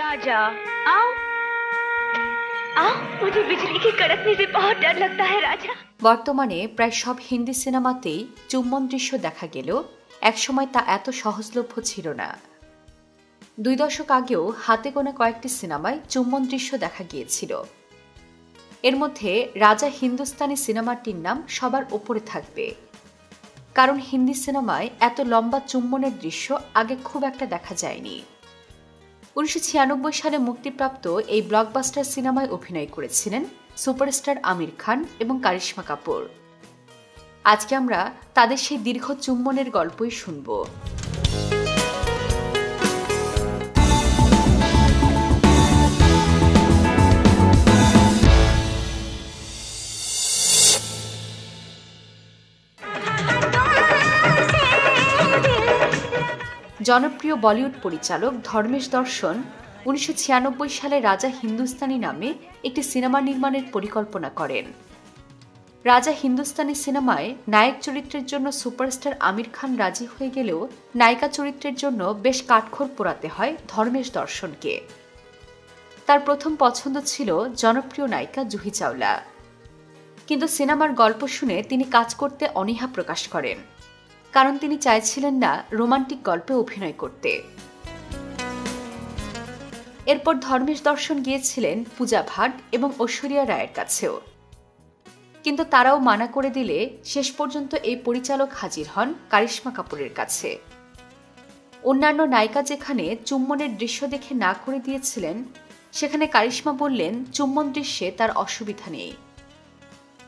राजा आओ आओ, मुझे बिजली के कड़कने से बहुत डर लगता है राजा। বর্তমানে প্রায় সব হিন্দি সিনেমাতেই চুম্বন দৃশ্য দেখা গেলেও একসময় তা এত সহজলভ্য ছিল না। 2 দশক আগেও হাতে গোনা কয়েকটি সিনেমায় চুম্বন দৃশ্য দেখা গিয়েছিল। এর মধ্যে রাজা হিন্দুস্তানি সিনেমাটির নাম সবার ওপরে থাকবে, কারণ হিন্দি সিনেমায় এত লম্বা চুম্বনের দৃশ্য আগে খুব একটা দেখা যায়নি। 1996 সালে মুক্তিপ্রাপ্ত এই ব্লকবাস্টার সিনেমায় অভিনয় করেছিলেন সুপারস্টার আমির খান এবং কারিশমা কাপুর। আজকে আমরা তাদের সেই দীর্ঘ চুম্বনের গল্পই শুনব। জনপ্রিয় বলিউড পরিচালক ধর্মেশ দর্শন 1996 সালে রাজা হিন্দুস্তানি নামে একটি সিনেমা নির্মাণের পরিকল্পনা করেন। রাজা হিন্দুস্তানি সিনেমায় নায়ক চরিত্রের জন্য সুপারস্টার আমির খান রাজি হয়ে গেলেও নায়িকা চরিত্রের জন্য বেশ কাঠখড় পোড়াতে হয় ধর্মেশ দর্শনকে। তার প্রথম পছন্দ ছিল জনপ্রিয় নায়িকা জুহি চাওলা, কিন্তু সিনেমার গল্প শুনে তিনি কাজ করতে অনীহা প্রকাশ করেন, কারণ তিনি চাইছিলেন না রোমান্টিক গল্পে অভিনয় করতে। এরপর ধর্মেশ দর্শন গিয়েছিলেন পূজা ভাট এবং ঐশ্বরিয়া রায়ের কাছেও, কিন্তু তারাও মানা করে দিলে শেষ পর্যন্ত এই পরিচালক হাজির হন কারিশমা কাপুরের কাছে। অন্যান্য নায়িকা যেখানে চুম্বনের দৃশ্য দেখে না করে দিয়েছিলেন, সেখানে কারিশমা বললেন চুম্বন দৃশ্যে তার অসুবিধা নেই।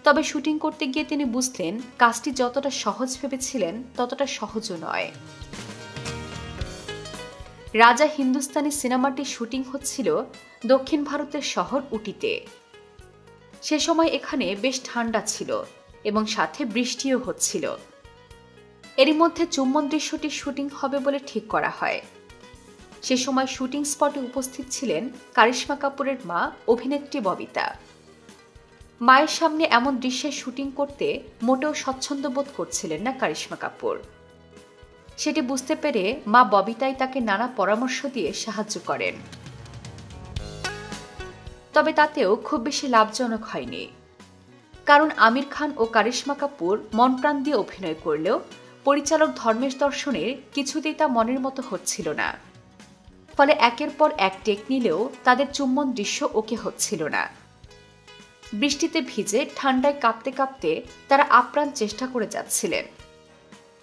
তবে শুটিং করতে গিয়ে তিনি বুঝলেন কাজটি যতটা সহজ ভেবেছিলেন ততটা সহজও নয়। রাজা হিন্দুস্তানি সিনেমাটির শুটিং হচ্ছিল দক্ষিণ ভারতের শহর উটিতে। সে সময় এখানে বেশ ঠান্ডা ছিল এবং সাথে বৃষ্টিও হচ্ছিল। এরই মধ্যে চুম্বন দৃশ্যটির শুটিং হবে বলে ঠিক করা হয়। সে সময় শুটিং স্পটে উপস্থিত ছিলেন কারিশমা কাপুরের মা অভিনেত্রী ববিতা। মায়ের সামনে এমন দৃশ্যের শুটিং করতে মোটেও স্বচ্ছন্দ বোধ করছিলেন না কারিশমা কাপুর। সেটি বুঝতে পেরে মা ববিতাই তাকে নানা পরামর্শ দিয়ে সাহায্য করেন। তবে তাতেও খুব বেশি লাভজনক হয়নি, কারণ আমির খান ও কারিশমা কাপুর মন প্রাণ দিয়ে অভিনয় করলেও পরিচালক ধর্মেশ দর্শনের কিছুতেই তা মনের মতো হচ্ছিল না। ফলে একের পর এক টেক নিলেও তাদের চুম্বন দৃশ্য ওকে হচ্ছিল না। বৃষ্টিতে ভিজে ঠান্ডায় কাঁপতে কাঁপতে তারা আপ্রাণ চেষ্টা করে যাচ্ছিলেন,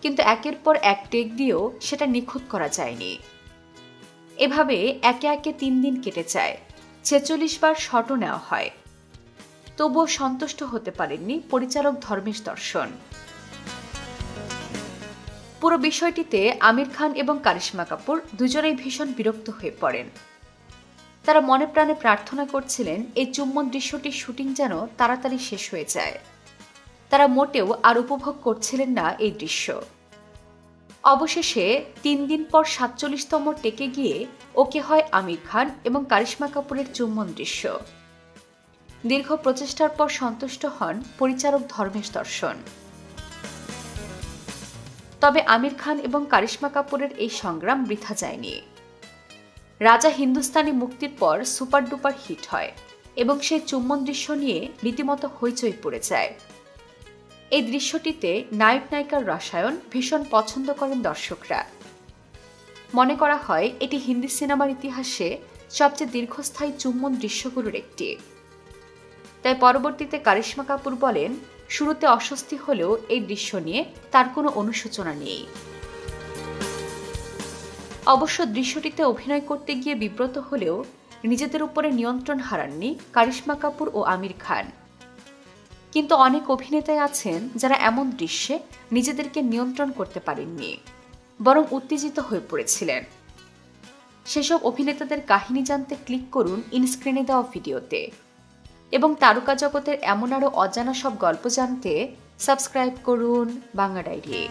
কিন্তু একের পর এক টেক দিয়েও সেটা নিখুঁত করা যায়নি। এভাবে একে একে 3 দিন কেটে যায়, 46 বার শটও নেওয়া হয়। তবুও সন্তুষ্ট হতে পারেননি পরিচালক ধর্মেশ দর্শন। পুরো বিষয়টিতে আমির খান এবং কারিশমা কাপুর দুজনেই ভীষণ বিরক্ত হয়ে পড়েন। তারা মনে প্রাণে প্রার্থনা করছিলেন এই চুম্বন দৃশ্যটির শুটিং যেন তাড়াতাড়ি শেষ হয়ে যায়। তারা মোটেও আর উপভোগ করছিলেন না এই দৃশ্য। অবশেষে 3 দিন পর 47তম টেকে গিয়ে ওকে হয় আমির খান এবং কারিশমা কাপুরের চুম্বন দৃশ্য। দীর্ঘ প্রচেষ্টার পর সন্তুষ্ট হন পরিচালক ধর্মেশ দর্শন। তবে আমির খান এবং কারিশমা কাপুরের এই সংগ্রাম বৃথা যায়নি। রাজা হিন্দুস্তানি মুক্তির পর সুপার ডুপার হিট হয় এবং সেই চুম্বন দৃশ্য নিয়ে রীতিমতো হইচই পড়ে যায়। এই দৃশ্যটিতে নায়ক নায়িকার রসায়ন ভীষণ পছন্দ করেন দর্শকরা। মনে করা হয় এটি হিন্দি সিনেমার ইতিহাসে সবচেয়ে দীর্ঘস্থায়ী চুম্বন দৃশ্যগুলোর একটি। তাই পরবর্তীতে কারিশমা কাপুর বলেন, শুরুতে অস্বস্তি হলেও এই দৃশ্য নিয়ে তার কোনো অনুশোচনা নেই। অবশ্য দৃশ্যটিতে অভিনয় করতে গিয়ে বিব্রত হলেও নিজেদের উপরে নিয়ন্ত্রণ হারাননি কারিশমা কাপুর ও আমির খান। কিন্তু অনেক অভিনেতাই আছেন যারা এমন দৃশ্যে নিজেদেরকে নিয়ন্ত্রণ করতে পারেননি, বরং উত্তেজিত হয়ে পড়েছিলেন। সেসব অভিনেতাদের কাহিনী জানতে ক্লিক করুন ইনস্ক্রিনে দেওয়া ভিডিওতে, এবং তারকা জগতের এমন আরও অজানা সব গল্প জানতে সাবস্ক্রাইব করুন বাংলা ডায়েরি।